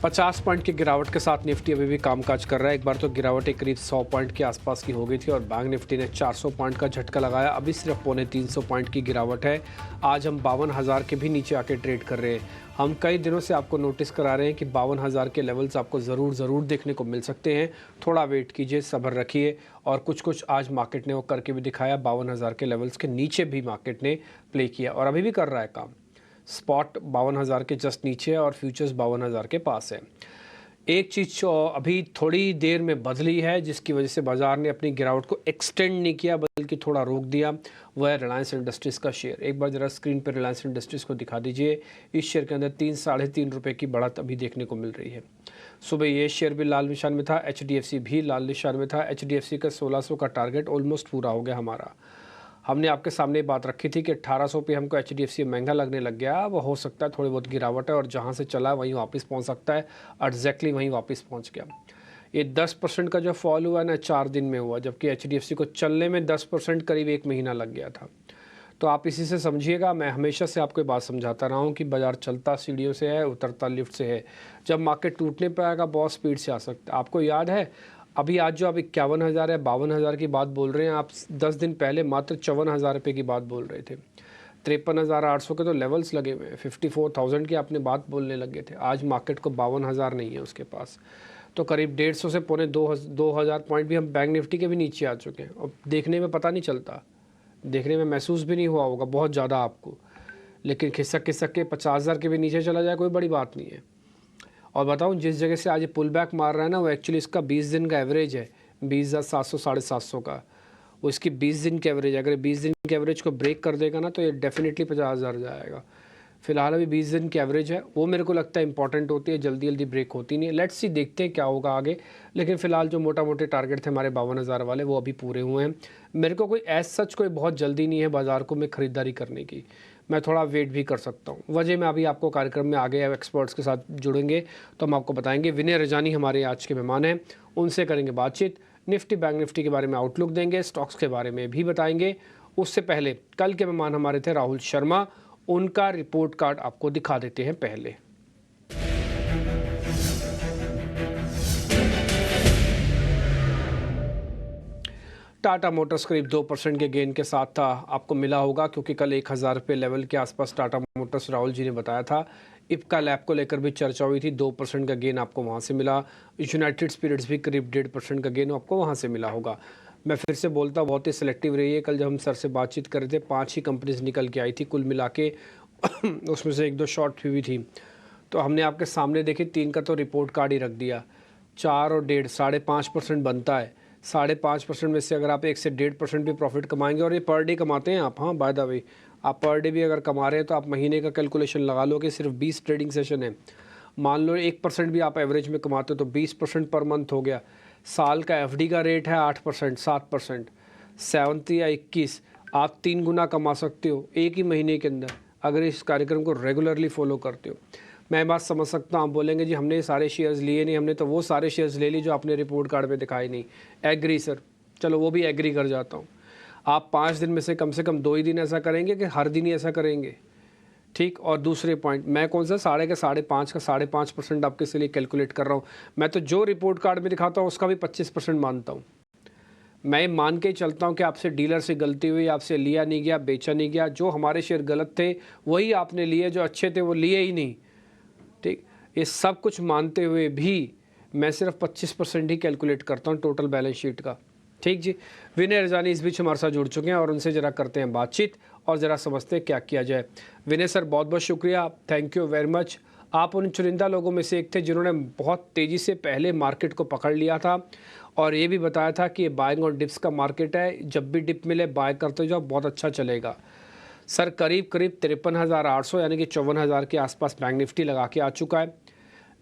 50 point की गिरावट के साथ निफ्टी अभी भी कामकाज कर रहा है। एक बार तो गिरावट करीब 100 पॉइंट के आसपास की हो गई थी और बैंक निफ्टी ने 400 पॉइंट का झटका लगाया। अभी सिर्फ पौने 300 पॉइंट की गिरावट है। आज हम 52,000 के भी नीचे आके ट्रेड कर रहे हैं। हम कई दिनों से आपको नोटिस करा रहे हैं कि 52,000 के लेवल्स आपको ज़रूर देखने को मिल सकते हैं। थोड़ा वेट कीजिए, सब्र रखिए। और कुछ आज मार्केट ने वो करके भी दिखाया। 52,000 के लेवल्स के नीचे भी मार्केट ने प्ले किया और अभी भी कर रहा है काम। स्पॉट 52,000 के जस्ट नीचे है और फ्यूचर्स 52,000 के पास है। एक चीज़ अभी थोड़ी देर में बदली है, जिसकी वजह से बाजार ने अपनी गिरावट को एक्सटेंड नहीं किया बल्कि थोड़ा रोक दिया। वह है रिलायंस इंडस्ट्रीज़ का शेयर। एक बार ज़रा स्क्रीन पर रिलायंस इंडस्ट्रीज़ को दिखा दीजिए। इस शेयर के अंदर 3-3.5 रुपये की बढ़त अभी देखने को मिल रही है। सुबह ये शेयर भी लाल निशान में था, HDFC भी लाल निशान में था। HDFC का 1600 का टारगेट ऑलमोस्ट पूरा हो गया हमारा। हमने आपके सामने बात रखी थी कि 1800 पे हमको HDFC महंगा लगने लग गया। वो हो सकता है थोड़ी बहुत गिरावट है और जहाँ से चला वहीं वापस पहुँच सकता है। एग्जैक्टली वहीं वापस पहुँच गया। ये 10% का जो फॉल हुआ ना 4 दिन में हुआ, जबकि HDFC को चलने में 10% करीब 1 महीना लग गया था। तो आप इसी से समझिएगा। मैं हमेशा से आपको बात समझाता रहा हूँ कि बाज़ार चलता सीढ़ियों से है, उतरता लिफ्ट से है। जब मार्केट टूटने पर आएगा बहुत स्पीड से आ सकता है। आपको याद है अभी आज जो आप 51,000 या 52,000 की बात बोल रहे हैं, आप 10 दिन पहले मात्र 54,000 रुपये की बात बोल रहे थे। 53,800 के तो लेवल्स लगे हुए हैं। 54,000 की आपने बात बोलने लगे थे। आज मार्केट को 52,000 नहीं है उसके पास। तो करीब 150 से पौने 2,000 पॉइंट भी हम बैंक निफ्टी के भी नीचे आ चुके हैं। और देखने में पता नहीं चलता, देखने में महसूस भी नहीं हुआ होगा बहुत ज़्यादा आपको, लेकिन खिसक के 50,000 के भी नीचे चला जाए कोई बड़ी बात नहीं है। और बताऊं, जिस जगह से आज पुल बैक मार रहा है ना, वो एक्चुअली इसका 20 दिन का एवरेज है। 20,700 750 का वो इसकी 20 दिन की एवरेज है। अगर 20 दिन के एवरेज को ब्रेक कर देगा ना तो ये डेफिनेटली 50,000 जाएगा। फिलहाल अभी 20 दिन की एवरेज है, वो मेरे को लगता है इंपॉर्टेंट होती है, जल्दी ब्रेक होती नहीं है। लेट्स सी, देखते हैं क्या होगा आगे। लेकिन फिलहाल जो मोटे टारगेट थे हमारे 52,000 वाले, वो अभी पूरे हुए हैं। मेरे को कोई एज सच कोई बहुत जल्दी नहीं है बाज़ार को मैं ख़रीदारी करने की। मैं थोड़ा वेट भी कर सकता हूँ। वजह मैं अभी आपको कार्यक्रम में आगे एक्सपर्ट्स के साथ जुड़ेंगे तो हम आपको बताएंगे। विनय रजानी हमारे आज के मेहमान हैं, उनसे करेंगे बातचीत। निफ्टी बैंक निफ्टी के बारे में आउटलुक देंगे, स्टॉक्स के बारे में भी बताएंगे। उससे पहले कल के मेहमान हमारे थे राहुल शर्मा, उनका रिपोर्ट कार्ड आपको दिखा देते हैं पहले। टाटा मोटर्स करीब 2% के गेन के साथ था, आपको मिला होगा क्योंकि कल 1,000 रुपये लेवल के आसपास टाटा मोटर्स राहुल जी ने बताया था। इप्का लैब को लेकर भी चर्चा हुई थी, 2% का गेन आपको वहाँ से मिला। यूनाइटेड स्पिरिट्स भी करीब 1.5% का गेन आपको वहाँ से मिला होगा। मैं फिर से बोलता हूँ, बहुत ही सिलेक्टिव रही है। कल जब हम सर से बातचीत कर रहे थे 5 ही कंपनीज निकल के आई थी कुल मिला के। उसमें से 1-2 शॉर्ट हुई थी, तो हमने आपके सामने देखी 3 का तो रिपोर्ट कार्ड ही रख दिया। 4 और 1.5 5.5% बनता है। 5.5% में से अगर आप 1 से 1.5% भी प्रॉफिट कमाएंगे, और ये पर डे कमाते हैं आप, हाँ बाय द वे, आप पर डे भी अगर कमा रहे हैं तो आप महीने का कैलकुलेशन लगा लो कि सिर्फ 20 ट्रेडिंग सेशन है। मान लो 1% भी आप एवरेज में कमाते हो तो 20% पर मंथ हो गया। साल का FD का रेट है 8%, 7%, 7 या 21, आप 3 गुना कमा सकते हो एक ही महीने के अंदर अगर इस कार्यक्रम को रेगुलरली फॉलो करते हो। मैं बात समझ सकता हूँ, आप बोलेंगे जी हमने सारे शेयर्स लिए नहीं, हमने तो वो सारे शेयर्स ले लिए जो आपने रिपोर्ट कार्ड पे दिखाई नहीं। एग्री सर, चलो वो भी एग्री कर जाता हूँ। आप 5 दिन में से कम 2 ही दिन ऐसा करेंगे कि हर दिन ही ऐसा करेंगे, ठीक। और दूसरे पॉइंट, मैं कौन सा 5.5 का 5.5% आपके लिए कैलकुलेट कर रहा हूँ। मैं तो जो रिपोर्ट कार्ड में दिखाता हूँ उसका भी 25% मानता हूँ। मैं मान के चलता हूँ कि आपसे डीलर से गलती हुई, आपसे लिया नहीं गया, बेचा नहीं गया। जो हमारे शेयर गलत थे वही आपने लिए, जो अच्छे थे वो लिए ही नहीं, ठीक। ये सब कुछ मानते हुए भी मैं सिर्फ 25% ही कैलकुलेट करता हूँ टोटल बैलेंस शीट का, ठीक जी। विनय रजानी इस बीच हमारे साथ जुड़ चुके हैं और उनसे ज़रा करते हैं बातचीत और ज़रा समझते हैं क्या किया जाए। विनय सर, बहुत बहुत शुक्रिया, थैंक यू वेरी मच। आप उन चुनिंदा लोगों में से एक थे जिन्होंने बहुत तेज़ी से पहले मार्केट को पकड़ लिया था और ये भी बताया था कि ये बाइंग और डिप्स का मार्केट है, जब भी डिप मिले बाय करते जाओ, बहुत अच्छा चलेगा। सर करीब 53,800 यानी कि 54,000 के आसपास बैंक निफ्टी लगा के आ चुका है।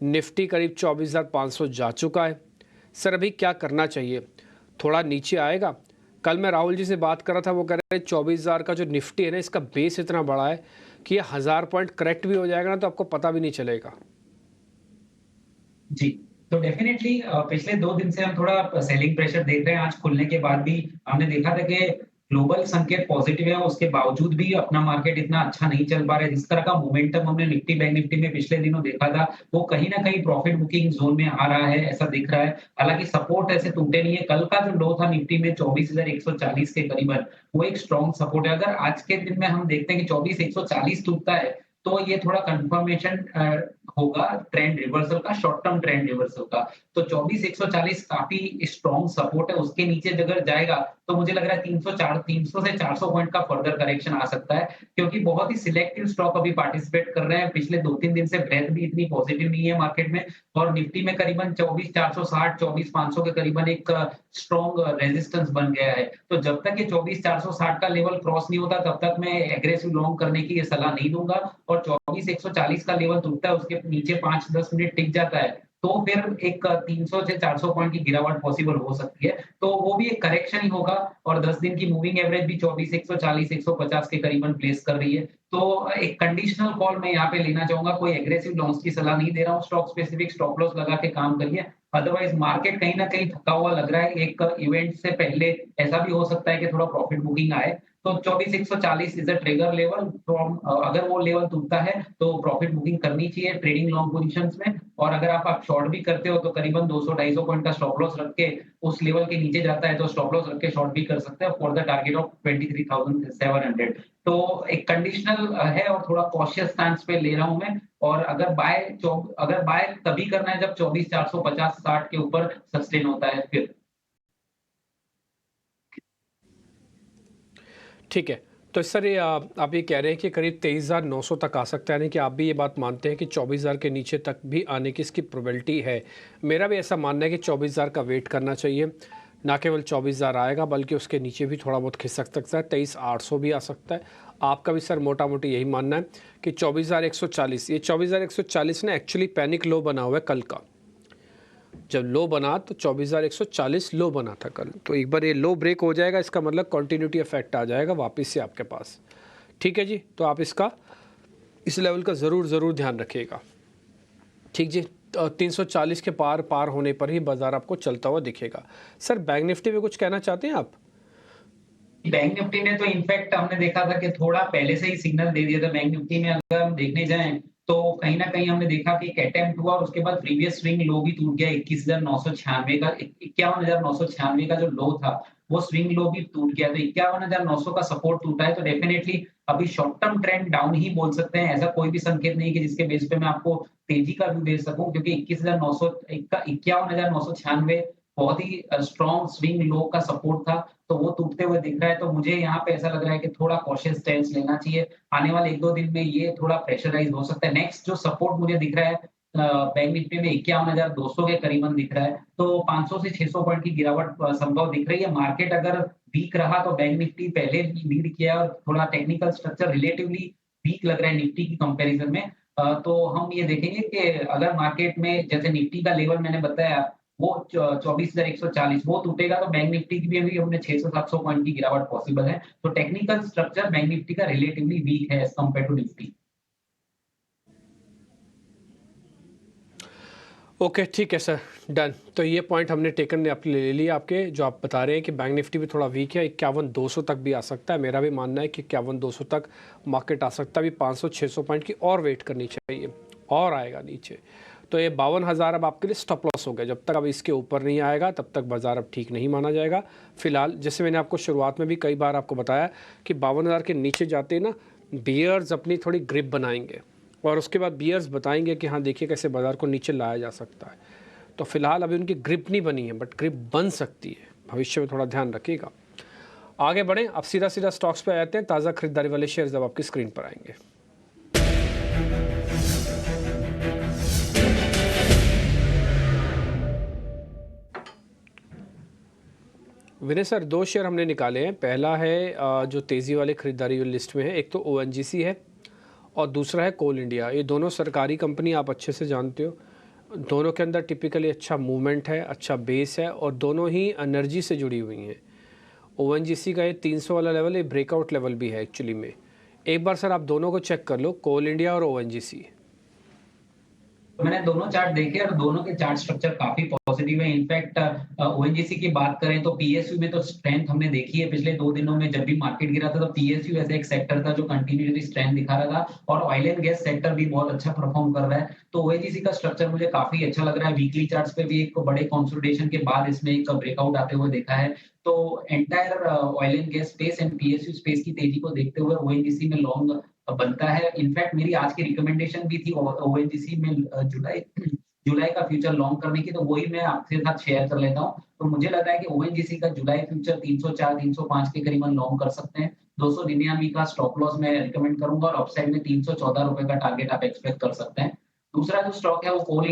निफ्टी करीब 24,500 जा चुका है। सर अभी क्या करना चाहिए, थोड़ा नीचे आएगा? कल मैं राहुल जी से बात कर रहा था, वो कह रहे हैं 24,000 का जो निफ्टी है ना, इसका बेस इतना बड़ा है कि ये 1,000 पॉइंट करेक्ट भी हो जाएगा ना तो आपको पता भी नहीं चलेगा। जी, तो डेफ़िनेटली पिछले 2 दिन से हम थोड़ा सेलिंग प्रेशर देख रहे हैं। आज खुलने के बाद भी हमने देखा था कि ग्लोबल संकेत पॉजिटिव है, उसके बावजूद भी अपना मार्केट इतना अच्छा नहीं चल पा रहा है। जिस तरह का मोमेंटम हमने निफ्टी बैंक निफ्टी में पिछले दिनों देखा था, वो कहीं न कहीं प्रॉफिट बुकिंग ज़ोन में आ रहा है, ऐसा दिख रहा है। हालाँकि सपोर्ट ऐसे टूटे नहीं है। कल का जो लो था निफ्टी में 24,140 के करीबन, वो एक स्ट्रॉन्ग सपोर्ट है। अगर आज के दिन में हम देखते हैं कि 24,140 टूटता है, तो ये थोड़ा कन्फर्मेशन होगा ट्रेंड रिवर्सल का, शॉर्ट टर्म ट्रेंड रिवर्सल का। तो 24,140 काफ़ी स्ट्रॉन्ग सपोर्ट है, उसके नीचे अगर जाएगा, तो मुझे लग रहा है 300 से 400 पॉइंट का फर्दर करेक्शन आ सकता है, क्योंकि बहुत ही सिलेक्टिव स्टॉक अभी पार्टिसिपेट कर रहे हैं। पिछले 2-3 दिन से ब्रेथ भी इतनी पॉजिटिव नहीं है मार्केट में और निफ्टी में करीबन 24,460, 24,500 के करीबन एक स्ट्रॉन्ग रेजिस्टेंस बन गया है। तो जब तक ये 24,460 का लेवल क्रॉस नहीं होता, तब तक मैं एग्रेसिव लॉन्ग करने की ये सलाह नहीं दूँगा और 24,140 का लेवल टूटता है, उसके नीचे 5-10 मिनट टिक जाता है, तो फिर एक 300 से 400 पॉइंट की गिरावट पॉसिबल हो सकती है। तो वो भी एक करेक्शन ही होगा और 10 दिन की मूविंग एवरेज भी 24,140, 150 के करीबन प्लेस कर रही है। तो एक कंडीशनल कॉल मैं यहाँ पे लेना चाहूँगा, कोई एग्रेसिव लॉन्ग्स की सलाह नहीं दे रहा हूँ, स्टॉक स्पेसिफिक स्टॉप लॉस लगा के काम करिए। अदरवाइज़ मार्केट कहीं न कहीं थका हुआ लग रहा है, एक इवेंट से पहले ऐसा भी हो सकता है कि थोड़ा प्रॉफिट बुकिंग आए। तो 24,140 is a trigger level from अगर वो लेवल टूटता है, तो प्रॉफिट बुकिंग करनी चाहिए ट्रेडिंग लॉन्ग पोज़ीशंस में और अगर आप शॉर्ट भी करते हो, तो करीबन 200-250 पॉइंट का स्टॉप लॉस रख के उस लेवल के नीचे जाता है, तो स्टॉप लॉस रख के शॉर्ट भी कर सकते हैं फॉर द टारगेट ऑफ 23,700। तो एक कंडीशनल है और थोड़ा कॉशियस स्टैंस पे ले रहा हूँ मैं और अगर बाय तभी करना है जब 24,450-60 के ऊपर सस्टेन होता है फिर। ठीक है। तो सर ये आप ये कह रहे हैं कि करीब 23,900 तक आ सकता है, यानी कि आप भी ये बात मानते हैं कि 24,000 के नीचे तक भी आने की इसकी प्रोबेबिलिटी है। मेरा भी ऐसा मानना है कि 24,000 का वेट करना चाहिए। ना केवल 24,000 आएगा बल्कि उसके नीचे भी थोड़ा बहुत खिसक सकता है, 23,800 भी आ सकता है। आपका भी सर मोटा-मोटी यही मानना है कि 24,140, ये 24,140 ना एक्चुअली पैनिक लो बना हुआ है कल का। जब लो बना तो 24,140 लो बना था कल, तो एक बार ये लो ब्रेक हो जाएगा, इसका मतलब कंटिन्यूटी इफेक्ट आ जाएगा वापस से आपके पास। ठीक है जी, तो आप इसका इस लेवल का ज़रूर ध्यान रखिएगा। ठीक जी, 340 के पार होने पर ही बाजार आपको चलता हुआ दिखेगा। सर बैंक निफ्टी में कुछ कहना चाहते हैं आप? बैंक निफ्टी ने तो इनफैक्ट हमने देखा था कि थोड़ा पहले से ही सिग्नल दे दिया था। बैंक निफ्टी में अगर हम देखने जाएँ, तो कहीं न कहीं हमने देखा कि एक अटेम्प्ट हुआ और उसके बाद प्रीवियस स्विंग लो भी टूट गया 21,996 का 51,996 का जो लो था, वो स्विंग लो भी टूट गया। तो 51,900 का सपोर्ट टूटा है, तो डेफिनिटली अभी शॉर्ट टर्म ट्रेंड डाउन ही बोल सकते हैं। ऐसा कोई भी संकेत नहीं कि जिसके बेस पे मैं आपको तेजी का व्यू दे सकूँ क्योंकि 21,900 इक्का 51,996 बहुत ही स्ट्रॉन्ग स्विंग लो का सपोर्ट था। तो वो टूटते हुए दिख रहा है, तो मुझे यहाँ पे ऐसा लग रहा है कि थोड़ा कॉशियस स्टैंस लेना चाहिए। आने वाले 1-2 दिन में ये थोड़ा प्रेशराइज़ हो सकता है। नेक्स्ट जो सपोर्ट मुझे दिख रहा है बैंक निफ्टी में 51,200 के करीबन दिख रहा है। तो 500 से 600 पॉइंट की गिरावट संभव दिख रही है। मार्केट अगर वीक रहा तो बैंक निफ्टी पहले लीड किया है और थोड़ा टेक्निकल स्ट्रक्चर रिलेटिवली वीक लग रहा है निफ्टी की कंपैरिज़न में। तो हम ये देखेंगे कि अगर मार्केट में जैसे निफ्टी का लेवल मैंने बताया वो 24,140 वो टूटेगा तो बैंक निफ्टी की भी अभी हमने 600-700 पॉइंट की गिरावट पॉसिबल है। तो टेक्निकल स्ट्रक्चर बैंक निफ्टी का रिलेटिवली वीक है as compare to Nifty. Okay, ठीक है सर, डन। तो ये पॉइंट हमने टेकन ने अपने ले लिया आपके, जो आप बता रहे हैं कि बैंक निफ्टी भी थोड़ा वीक है, 51,200 तक भी आ सकता है। मेरा भी मानना है कि 51,200 तक मार्केट आ सकता है। अभी 500-600 पॉइंट की और वेट करनी चाहिए और आएगा नीचे। तो ये 52,000 अब आपके लिए स्टॉप लॉस हो गया। जब तक अब इसके ऊपर नहीं आएगा तब तक बाजार अब ठीक नहीं माना जाएगा। फिलहाल जैसे मैंने आपको शुरुआत में भी कई बार आपको बताया कि 52,000 के नीचे जाते ना बियर्स अपनी थोड़ी ग्रिप बनाएंगे और उसके बाद बियर्स बताएंगे कि हाँ देखिए कैसे बाज़ार को नीचे लाया जा सकता है। तो फिलहाल अभी उनकी ग्रिप नहीं बनी है, बट ग्रिप बन सकती है। भविष्य में थोड़ा ध्यान रखिएगा। आगे बढ़ें, अब सीधा स्टॉक्स पे आ जाते हैं। ताज़ा खरीदारी वाले शेयर्स अब आपकी स्क्रीन पर आएंगे। विनय सर, दो शेयर हमने निकाले हैं। पहला है जो तेज़ी वाले खरीदारी लिस्ट में है, एक तो ONGC है और दूसरा है कोल इंडिया। ये दोनों सरकारी कंपनी आप अच्छे से जानते हो। दोनों के अंदर टिपिकली अच्छा मूवमेंट है, अच्छा बेस है और दोनों ही एनर्जी से जुड़ी हुई हैं। ONGC का ये 300 वाला लेवल, ये ब्रेकआउट लेवल भी है एक्चुअली में। एक बार सर आप दोनों को चेक कर लो, कोल इंडिया और ONGC। तो मैंने दोनों चार्ट देखे और दोनों के चार्ट स्ट्रक्चर काफ़ी पॉजिटिव है। इनफैक्ट ओएनजीसी की बात करें तो पीएसयू में तो स्ट्रेंथ हमने देखी है पिछले 2 दिनों में। जब भी मार्केट गिरा था तो पीएसयू ऐसा एक सेक्टर था जो कंटिन्यूअसली स्ट्रेंथ दिखा रहा था और ऑयल एंड गैस सेक्टर भी बहुत अच्छा परफॉर्म कर रहा है। तो ओएनजीसी का स्ट्रक्चर मुझे काफ़ी अच्छा लग रहा है। वीकली चार्ट्स पे भी एक बड़े कंसोलिडेशन के बाद इसमें एक ब्रेकआउट आते हुए देखा है। तो entire oil and gas space and PSU space की तेजी को देखते हुए ओएनजीसी में लॉन्ग बनता है। इनफैक्ट मेरी आज की रिकमेंडेशन भी थी ओएनजीसी में जुलाई जुलाई का फ्यूचर लॉन्ग करने की, तो वही मैं आपके साथ शेयर कर लेता हूँ। तो मुझे लग रहा है कि ओएनजीसी का जुलाई फ्यूचर 304 305 के करीबन लॉन्ग कर सकते हैं। 299 का स्टॉप लॉस मैं रिकमेंड करूँगा और अपसाइड में ₹314 का टारगेट आप एक्सपेक्ट कर सकते हैं। दूसरा जो स्टॉक है वो कोल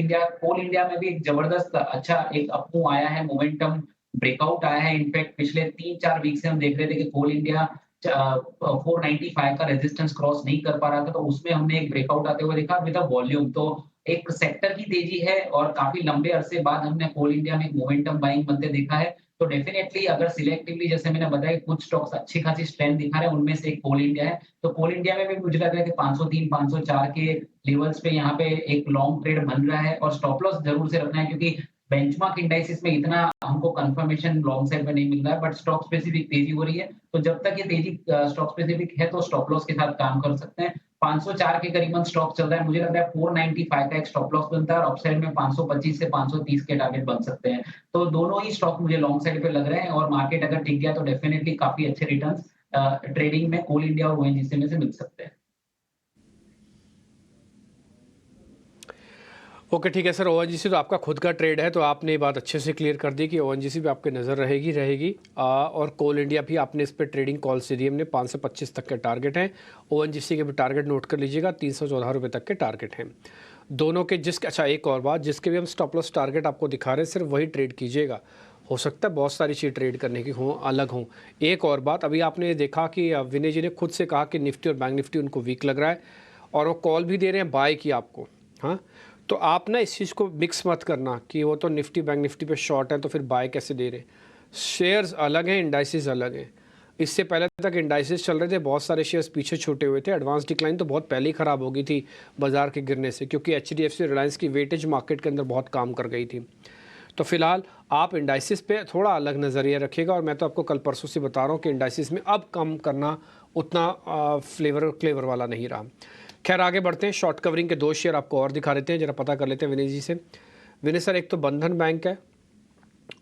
इंडिया में भी एक जबरदस्त अच्छा एक अप आया है, मोमेंटम ब्रेकआउट आया है। इनफैक्ट पिछले 3-4 वीक से हम देख रहे थे कि कोल इंडिया 495 का रेजिस्टेंस क्रॉस नहीं कर पा रहा था, तो उसमें हमने एक ब्रेकआउट आते हुए देखा विद अ वॉल्यूम। तो एक सेक्टर की तेजी है और काफ़ी लंबे अरसे बाद हमने कोल इंडिया में एक मोमेंटम बाइंग बनते देखा है। तो डेफिनिटली अगर सिलेक्टिवली जैसे मैंने बताया कुछ स्टॉक्स अच्छी खासी स्ट्रेंथ दिखा रहे हैं, उनमें से एक कोल इंडिया है। तो कोल इंडिया में भी मुझे लग रहा है कि 503 504 के लेवल्स पे यहाँ पे एक लॉन्ग ट्रेड बन रहा है और स्टॉप लॉस ज़रूर से रखना है क्योंकि बेंचमार्क इंडाइसेस में इतना हमको कंफर्मेशन लॉन्ग साइड में नहीं मिल रहा है, बट स्टॉक स्पेसिफिक तेजी हो रही है। तो जब तक ये तेजी स्टॉक स्पेसिफिक है तो स्टॉप लॉस के साथ काम कर सकते हैं। 504 के करीबन स्टॉक चल रहा है, मुझे लग रहा है 495 का एक स्टॉप लॉस बनता है और अपसाइड में 525 से 530 के टारगेट बन सकते हैं। तो दोनों ही स्टॉक मुझे लॉन्ग साइड पे लग रहे हैं और मार्केट अगर टिक गया तो डेफिनिटली काफ़ी अच्छे रिटर्न्स ट्रेडिंग में कोल इंडिया और ओएनजीसी में से मिल सकते हैं। ओके ठीक है सर, ओएनजीसी तो आपका खुद का ट्रेड है, तो आपने ये बात अच्छे से क्लियर कर दी कि ओएनजीसी पे आपकी नज़र रहेगी और कोल इंडिया भी आपने इस पे ट्रेडिंग कॉल से दी, हमने 5 से 25 तक के टारगेट हैं। ओएनजीसी के भी टारगेट नोट कर लीजिएगा, ₹314 तक के टारगेट हैं दोनों के। अच्छा एक और बात, जिसके भी हम स्टॉप लॉस टारगेट आपको दिखा रहे हैं सिर्फ वही ट्रेड कीजिएगा। हो सकता है बहुत सारी चीज़ ट्रेड करने की हों, अलग हों। एक और बात, अभी आपने ये देखा कि विनय जी ने खुद से कहा कि निफ्टी और बैंक निफ्टी उनको वीक लग रहा है और वो कॉल भी दे रहे हैं बाय की आपको। हाँ, तो आप ना इस चीज़ को मिक्स मत करना कि वो तो निफ्टी बैंक निफ्टी पे शॉर्ट है तो फिर बाय कैसे दे रहे हैं। शेयर्स अलग हैं, इंडाइसिस अलग हैं। इससे पहले तक इंडाइसिस चल रहे थे, बहुत सारे शेयर्स पीछे छूटे हुए थे। एडवांस डिक्लाइन तो बहुत पहले ही ख़राब हो गई थी बाज़ार के गिरने से, क्योंकि एचडीएफसी रिलायंस की वेटेज मार्केट के अंदर बहुत काम कर गई थी। तो फिलहाल आप इंडाइसिस पे थोड़ा अलग नज़रिया रखिएगा और मैं तो आपको कल परसों से बता रहा हूँ कि इंडाइसिस में अब कम करना उतना क्लेवर वाला नहीं रहा। खैर आगे बढ़ते हैं, शॉर्ट कवरिंग के 2 शेयर आपको और दिखा देते हैं, जरा पता कर लेते हैं विनय जी से। विनय सर, एक तो बंधन बैंक है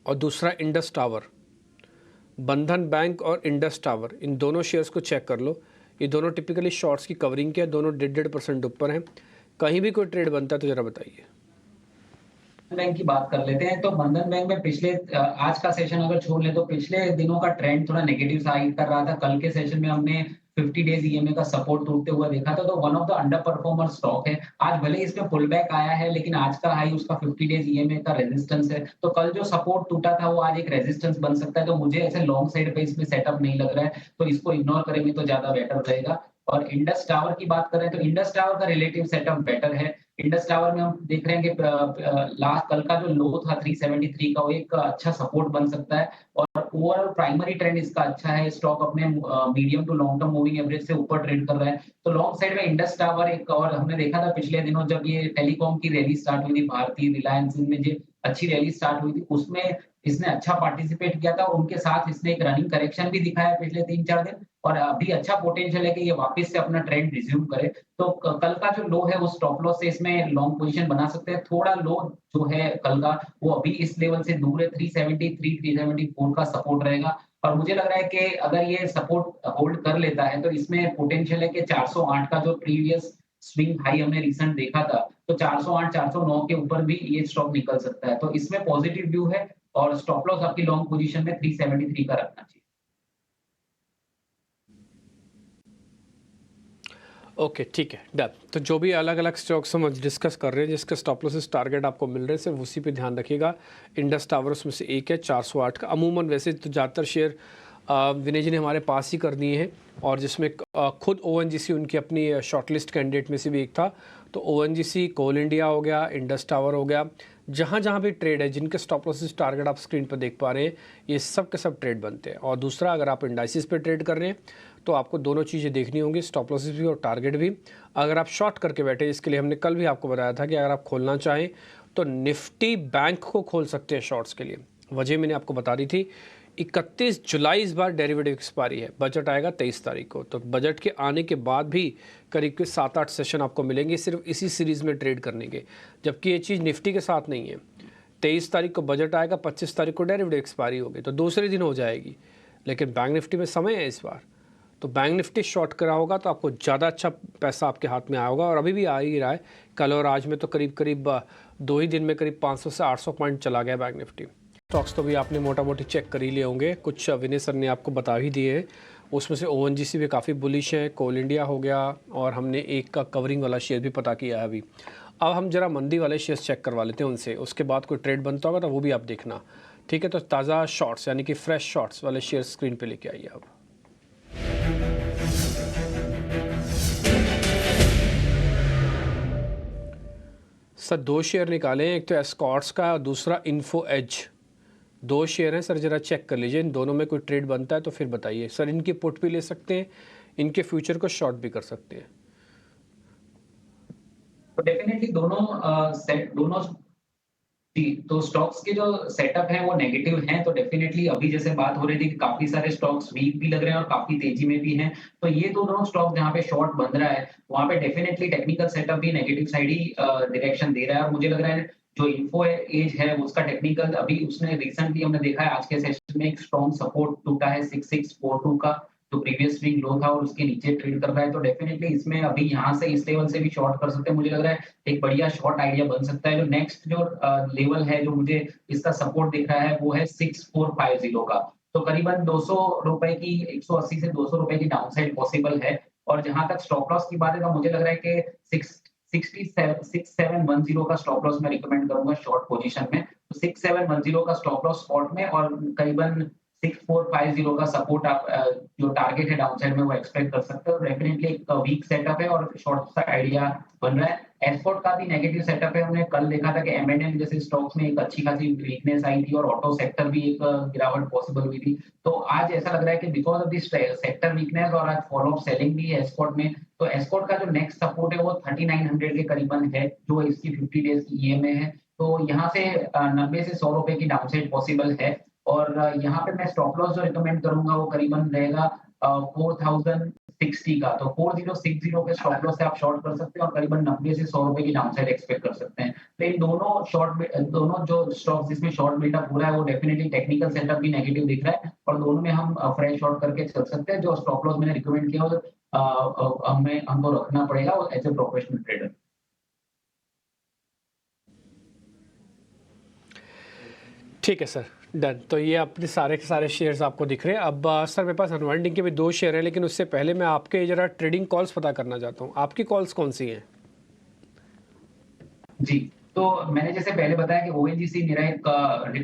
और दूसरा इंडस टावर। बंधन बैंक और इंडस टावर, इन दोनों शेयर्स को चेक कर लो। ये दोनों टिपिकली शॉर्ट्स की कवरिंग के, दोनों 1.5% ऊपर हैं। कहीं भी कोई ट्रेड बनता है तो ज़रा बताइए। बैंक की बात कर लेते हैं तो बंधन बैंक में पिछले आज का सेशन अगर छोड़ ले तो पिछले दिनों का ट्रेंड थोड़ा नेगेटिव साइड कर रहा था। कल के सेशन में हमने 50 डेज ईएमए का सपोर्ट टूटते हुए देखा था, तो one of the under performer stock है। आज भले ही इसमें पुल बैक आया है लेकिन आज का हाई उसका 50 डेज ईएमए का रेजिस्टेंस है। तो कल जो सपोर्ट टूटा था वो आज एक रेजिस्टेंस बन सकता है। तो मुझे ऐसे लॉन्ग साइड पे इसमें सेटअप नहीं लग रहा है, तो इसको इग्नोर करेंगे तो ज्यादा बेटर रहेगा। और इंडस टावर की बात करें तो इंडस टावर का रिलेटिव सेटअप बेटर है। इंडस टावर में हम देख रहे हैं कि लास्ट कल का जो लो था 373 का, वो एक अच्छा सपोर्ट बन सकता है और ओवरऑल प्राइमरी ट्रेंड इसका अच्छा है। स्टॉक अपने medium to long term moving average से ऊपर ट्रेड कर रहा है। तो लॉन्ग साइड में इंडस टावर एक, और हमने देखा था पिछले दिनों जब ये टेलीकॉम की रैली स्टार्ट हुई थी, भारतीय रिलायंस इनमें जो अच्छी रैली स्टार्ट हुई थी उसमें इसने अच्छा पार्टिसिपेट किया था और उनके साथ इसने एक रनिंग करेक्शन भी दिखाया पिछले 3-4 दिन और अभी अच्छा पोटेंशियल है कि ये वापस से अपना ट्रेंड रिज्यूम करे। तो कल का जो लो है वो स्टॉप लॉस से इसमें लॉन्ग पोजीशन बना सकते हैं। थोड़ा लो जो है कल का वो अभी इस लेवल से दूर है, 373 374 का सपोर्ट रहेगा और मुझे लग रहा है कि अगर ये सपोर्ट होल्ड कर लेता है तो इसमें पोटेंशियल है कि 408 का जो प्रीवियस स्विंग हाई हमने रिसेंट देखा था, तो 408 409 के ऊपर भी ये स्टॉक निकल सकता है। तो इसमें पॉजिटिव व्यू है और स्टॉप लॉस आपकी लॉन्ग पोजीशन में 373 का रखना चाहिए। ओके ठीक है, डन। तो जो भी अलग अलग स्टॉक्स हम डिस्कस कर रहे हैं जिसके स्टॉप लॉसेस टारगेट आपको मिल रहे हैं, सिर्फ उसी पे ध्यान रखिएगा। इंडस टावर उसमें से एक है 408 का। अमूमन वैसे तो ज़्यादातर शेयर विनय जी ने हमारे पास ही कर दिए हैं और जिसमें खुद ओएनजीसी उनकी अपनी शॉर्टलिस्ट कैंडिडेट में से भी एक था, तो ओएनजीसी, कोल इंडिया हो गया, इंडस टावर हो गया, जहाँ जहाँ भी ट्रेड है, जिनके स्टॉप लॉसेस टारगेट आप स्क्रीन पर देख पा रहे हैं, ये सब के सब ट्रेड बनते हैं। और दूसरा, अगर आप इंडाइसिस पे ट्रेड कर रहे हैं तो आपको दोनों चीज़ें देखनी होंगी, स्टॉप लॉसेस भी और टारगेट भी। अगर आप शॉर्ट करके बैठे, इसके लिए हमने कल भी आपको बताया था कि अगर आप खोलना चाहें तो निफ्टी बैंक को खोल सकते हैं शॉर्ट्स के लिए। वजह मैंने आपको बता दी थी, 31 जुलाई इस बार डेरिवेटिव एक्सपायरी है, बजट आएगा 23 तारीख को। तो बजट के आने के बाद भी करीब के 7-8 सेशन आपको मिलेंगे सिर्फ इसी सीरीज़ में ट्रेड करने के, जबकि ये चीज़ निफ्टी के साथ नहीं है। 23 तारीख को बजट आएगा, 25 तारीख को डेरिवेटिव एक्सपायरी होगी, तो दूसरे दिन हो जाएगी। लेकिन बैंक निफ्टी में समय है इस बार, तो बैंक निफ्टी शॉर्ट करा होगा तो आपको ज़्यादा अच्छा पैसा आपके हाथ में आया होगा, और अभी भी आ ही रहा है। कल और आज में तो करीब करीब 2 ही दिन में करीब 500 से 800 पॉइंट चला गया बैंक निफ्टी। स्टॉक्स तो भी आपने मोटा मोटी चेक कर ही लिए होंगे, कुछ विनय सर ने आपको बता ही दिए हैं। उसमें से ओएनजीसी भी काफ़ी बुलिश है, कोल इंडिया हो गया, और हमने एक का कवरिंग वाला शेयर भी पता किया है अभी। अब हम जरा मंदी वाले शेयर्स चेक करवा लेते हैं उनसे, उसके बाद कोई ट्रेड बनता होगा तो वो भी आप देखना, ठीक है। तो ताज़ा शॉर्ट्स यानी कि फ्रेश शॉर्ट्स वाले शेयर स्क्रीन पे लेके आइए आप। सर 2 शेयर निकाले हैं, एक तो एस्कॉर्ट्स का और दूसरा इन्फो एज। 2 शेयर हैं सर, ज़रा चेक कर लीजिए, इन दोनों में कोई ट्रेड बनता है तो फिर बताइए सर। इनकी पुट भी ले सकते हैं, इनके फ्यूचर को शॉर्ट भी कर सकते हैं। तो डेफिनेटली दोनों जी, तो स्टॉक्स के जो सेटअप है वो नेगेटिव हैं, तो डेफिनेटली अभी जैसे बात हो रही थी कि काफी सारे स्टॉक्स वीक भी लग रहे हैं और काफी तेजी में भी हैं। तो ये दोनों स्टॉक जहाँ पे शॉर्ट बन रहा है, वहाँ पे डेफिनेटली टेक्निकल सेटअप भी नेगेटिव साइड ही डायरेक्शन दे रहा है। और मुझे लग रहा है जो इन्फो एज है उसका टेक्निकल अभी उसने रिसेंटली हमने देखा है आज के सेशन में एक स्ट्रॉन्ग सपोर्ट टूटा है 6642 का, जो प्रीवियस स्विंग लो था और उसके नीचे ट्रेड कर रहा है। तो डेफिनेटली इसमें अभी यहाँ से इस लेवल से भी शॉर्ट कर सकते हैं। मुझे लग रहा है एक बढ़िया शॉर्ट आइडिया बन सकता है। जो नेक्स्ट जो लेवल है जो मुझे इसका सपोर्ट दिख रहा है वो है 6450 का। तो करीबन 200 रुपए की 180 से 200 रुपए की डाउनसाइड पॉसिबल है। और जहां तक स्टॉप लॉस की बात है तो मुझे लग रहा है कि 6710 का स्टॉप लॉस मैं रिकमेंड करूंगा शॉर्ट पोजीशन में। तो 6710 का स्टॉप लॉस स्पॉट में और करीबन 6450 का सपोर्ट आप जो टारगेट है डाउनसाइड में वो एक्सपेक्ट कर सकते हो। डेफिनेटली एक वीक सेटअप है और शॉर्ट सा आइडिया बन रहा है। एस्पोर्ट का भी नेगेटिव सेटअप है। हमने कल देखा था कि एमएनएम जैसे स्टॉक्स में एक अच्छी खासी वीकनेस आई थी और ऑटो सेक्टर भी एक गिरावट पॉसिबल हुई थी। तो आज ऐसा लग रहा है कि because of this sector weakness और आज फॉलो अप सेलिंग भी है एस्पोर्ट में, तो एस्पोर्ट का जो नेक्स्ट सपोर्ट है वो 3900 के करीबन है, जो इसकी 50 डेज की ईएमए है। तो यहाँ से 90 से 100 रुपए की डाउनसाइड पॉसिबल है। और यहाँ पे मैं स्टॉप लॉस जो रिकमेंड करूंगा वो करीबन रहेगा 4060 का। तो 4060 के स्टॉप लॉस से आप शॉर्ट कर सकते हैं और करीबन 90 से 100 रुपए की डाउनसाइड एक्सपेक्ट कर सकते हैं। तो इन दोनों जो स्टॉक्स जिसमें शॉर्ट बिल्डअप हो रहा है वो डेफिनेटली टेक्निकल सेटअप भी नेगेटिव दिख रहा है और दोनों में हम फ्रेश शॉर्ट करके चल सकते हैं। जो स्टॉप लॉस मैंने रिकमेंड किया हमको रखना पड़ेगा एज ए प्रोफेशनल ट्रेडर। ठीक है सर, डन। तो ये अपने सारे के सारे शेयर्स आपको दिख रहे हैं। अब सर मेरे पास अनवाइंडिंग के भी 2 शेयर हैं, लेकिन उससे पहले मैं आपके ज़रा ट्रेडिंग कॉल्स पता करना चाहता हूँ। आपकी कॉल्स कौन सी हैं? जी, तो मैंने जैसे पहले बताया कि ओएनजीसी मेरा एक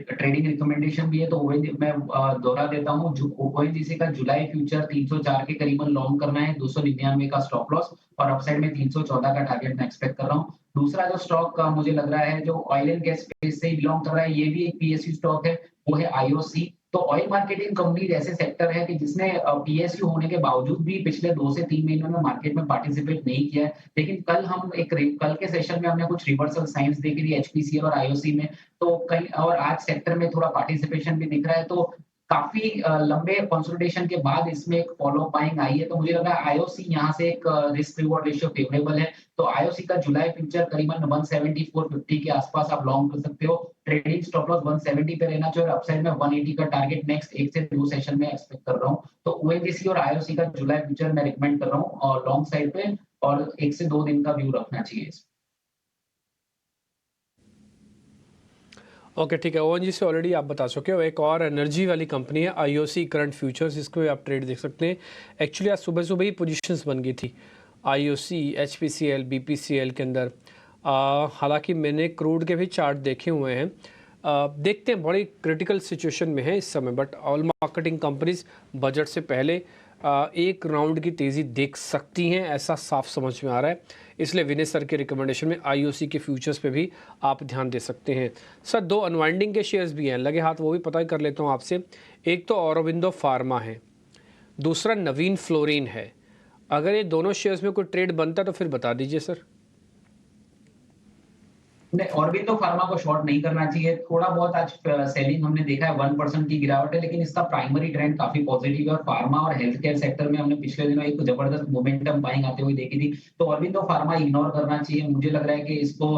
ट्रेडिंग रिकमेंडेशन भी है। तो मैं दोहरा देता हूँ, ओएनजीसी का जुलाई फ्यूचर 304 के करीबन लॉन्ग करना है, 299 का स्टॉप लॉस और अपसाइड में 314 का टारगेट मैं एक्सपेक्ट कर रहा हूँ। दूसरा जो स्टॉक मुझे लग रहा है जो ऑयल एंड गैस स्पेस से बिलोंग कर रहा है, ये भी एक पीएसयू स्टॉक है, वो है आईओसी। तो ऑयल मार्केटिंग कंपनी ऐसे सेक्टर है कि जिसने पीएसयू होने के बावजूद भी पिछले 2 से 3 महीनों में मार्केट में पार्टिसिपेट नहीं किया है। लेकिन कल के सेशन में हमने कुछ रिवर्सल साइंस देखी थी एचपीसीएल और आईओसी में। तो कहीं और आज सेक्टर में थोड़ा पार्टिसिपेशन भी दिख रहा है। तो काफी लंबे कंसोलिडेशन के बाद इसमें एक फॉलो बाइंग आई है। तो मुझे लग रहा है आईओसी यहाँ से एक रिस्क रिवॉर्ड रेशियो फेवरेबल है। तो आईओसी का जुलाई फ्यूचर करीबन 174.50 के आसपास आप लॉन्ग कर सकते हो। ट्रेडिंग स्टॉप लॉस 170 पे रहना चाहिए और अपसाइड में 180 का टारगेट नेक्स्ट 1 से 2 सेशन में एक्सपेक्ट कर रहा हूँ। तो ओएनजीसी और आईओसी का जुलाई फ्यूचर मैं रिकमेंड कर रहा हूँ और लॉन्ग साइड पे और 1 से 2 दिन का व्यू रखना चाहिए। ओके, ठीक है। ओएनजी से ऑलरेडी आप बता चुके हो। एक और एनर्जी वाली कंपनी है आईओसी करंट फ्यूचर्स, इसको भी आप ट्रेड देख सकते हैं। एक्चुअली आज सुबह सुबह ही पोजीशंस बन गई थी आईओसी, एचपीसीएल, बीपीसीएल के अंदर। हालांकि मैंने क्रूड के भी चार्ट देखे हुए हैं। देखते हैं, बड़ी क्रिटिकल सिचुएशन में है इस समय, but all marketing companies budget से पहले एक राउंड की तेज़ी देख सकती हैं, ऐसा साफ समझ में आ रहा है। इसलिए विनय सर के रिकमेंडेशन में आईओसी के फ्यूचर्स पे भी आप ध्यान दे सकते हैं। सर 2 अनवाइंडिंग के शेयर्स भी हैं, लगे हाथ वो भी पता ही कर लेता हूँ आपसे। एक तो ऑरोबिंदो फार्मा है, दूसरा नवीन फ्लोरिन है। अगर ये दोनों शेयर्स में कोई ट्रेड बनता है तो फिर बता दीजिए सर। नहीं, ऑरबिंदो फार्मा को शॉर्ट नहीं करना चाहिए। थोड़ा बहुत आज सेलिंग हमने देखा है, 1% की गिरावट है, लेकिन इसका प्राइमरी ट्रेंड काफी पॉजिटिव है और फार्मा और हेल्थ केयर सेक्टर में हमने पिछले दिनों एक जबरदस्त मोमेंटम बाइंग आते हुए देखी थी। तो ऑरबिंदो फार्मा इग्नोर करना चाहिए। मुझे लग रहा है कि इसको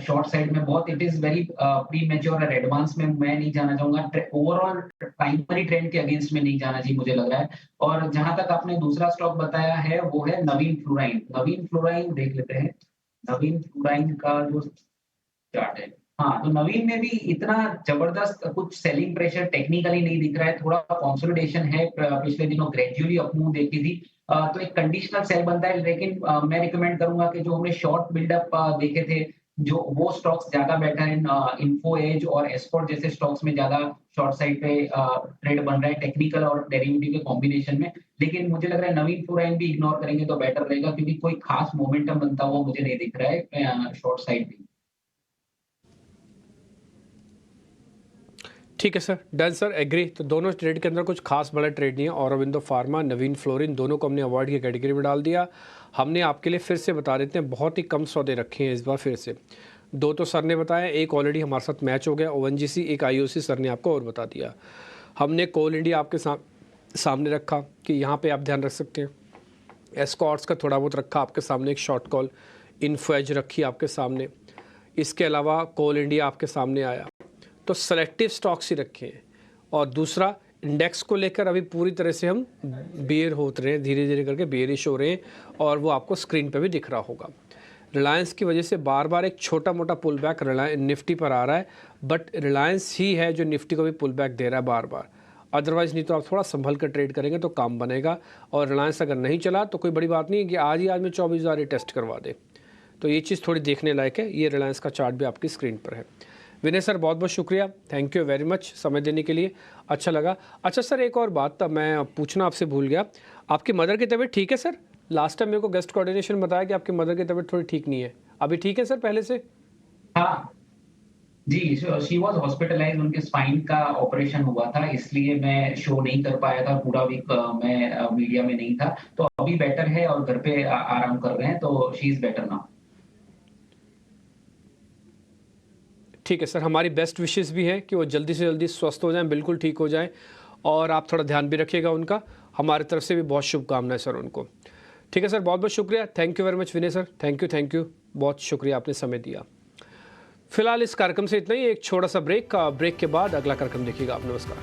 शॉर्ट साइड में बहुत इट इज वेरी प्रीमेच्योर और एडवांस में मैं नहीं जाना चाहूंगा। ओवरऑल प्राइमरी ट्रेंड के अगेंस्ट में नहीं जाना चाहिए मुझे लग रहा है। और जहां तक आपने दूसरा स्टॉक बताया है वो है नवीन फ्लोराइन। नवीन फ्लोराइन देख लेते हैं। नवीन फ्लोराइन का जो चार्ट है। हाँ, तो नवीन में भी इतना जबरदस्त कुछ सेलिंग प्रेशर टेक्निकली नहीं दिख रहा है, थोड़ा कंसोलिडेशन है। पिछले दिनों ग्रेजुअली अप मूव देखी थी। तो एक कंडीशनल सेल बनता है, लेकिन मैं रिकमेंड करूंगा कि जो हमने शॉर्ट बिल्डअप देखे थे, जो वो स्टॉक्स ज्यादा बेटर है। इन्फो एज और एस्कॉर्ट जैसे स्टॉक्स में ज्यादा शॉर्ट साइड पे ट्रेड बन रहा है टेक्निकल और डेरिवेटिव के कॉम्बिनेशन में। लेकिन मुझे लग रहा है नवीन फ्लोराइन भी इग्नोर करेंगे तो बेटर रहेगा, क्योंकि कोई खास मोमेंटम बनता हुआ मुझे नहीं दिख रहा है शॉर्ट साइड में। ठीक है सर, डन सर, एग्री। तो दोनों ट्रेड के अंदर कुछ खास बड़ा ट्रेड नहीं है। ऑरोबिंदो फार्मा, नवीन फ्लोरिन, दोनों को हमने अवॉइड की कैटेगरी में डाल दिया। हमने आपके लिए फिर से बता देते हैं, बहुत ही कम सौदे रखे हैं इस बार फिर से। 2 तो सर ने बताया, एक ऑलरेडी हमारे साथ मैच हो गया ओएनजीसी, एक आईओसी सर ने आपको और बता दिया। हमने कोल इंडिया आपके सामने रखा कि यहाँ पर आप ध्यान रख सकते हैं। एस्कॉर्ट्स का थोड़ा बहुत रखा आपके सामने, एक शॉर्ट कॉल। इन्फो एज रखी आपके सामने। इसके अलावा कोल इंडिया आपके सामने आया। तो सेलेक्टिव स्टॉक्स ही रखे हैं। और दूसरा, इंडेक्स को लेकर अभी पूरी तरह से हम बेयर होते रहे हैं, धीरे धीरे करके बेयरिश हो रहे हैं, और वो आपको स्क्रीन पे भी दिख रहा होगा। रिलायंस की वजह से बार बार एक छोटा मोटा पुल बैक निफ्टी पर आ रहा है, बट रिलायंस ही है जो निफ्टी को भी पुल बैक दे रहा है बार बार। अदरवाइज़ नहीं तो आप थोड़ा संभल कर ट्रेड करेंगे तो काम बनेगा। और रिलायंस अगर नहीं चला तो कोई बड़ी बात नहीं है कि आज ही आज में 24,000 टेस्ट करवा दे। तो ये चीज़ थोड़ी देखने लायक है। ये रिलायंस का चार्ट भी आपकी स्क्रीन पर है। विनय सर बहुत बहुत शुक्रिया, थैंक यू वेरी मच समय देने के लिए, अच्छा लगा। अच्छा सर, एक और बात था मैं पूछना आपसे भूल गया, आपकी मदर की तबीयत ठीक है सर? लास्ट टाइम मेरे को गेस्ट कोऑर्डिनेशन बताया कि आपकी मदर की तबीयत थोड़ी ठीक नहीं है, अभी ठीक है सर पहले से? हाँ जी, शी वाज हॉस्पिटलाइज्ड। उनके स्पाइन का ऑपरेशन हुआ था, इसलिए मैं शो नहीं कर पाया था पूरा वीक। मैं मीडिया में नहीं था। तो अभी बेटर है और घर पे आराम कर रहे हैं, तो शी इज बेटर नाउ। ठीक है सर, हमारी बेस्ट विशेस भी हैं कि वो जल्दी से जल्दी स्वस्थ हो जाएं, बिल्कुल ठीक हो जाएं, और आप थोड़ा ध्यान भी रखिएगा उनका। हमारी तरफ से भी बहुत शुभकामनाएं सर उनको। ठीक है सर, बहुत बहुत शुक्रिया, thank you very much Vinay sir, thank you, बहुत शुक्रिया, आपने समय दिया। फिलहाल इस कार्यक्रम से इतना ही, एक छोटा सा ब्रेक के बाद अगला कार्यक्रम देखिएगा आप। नमस्कार।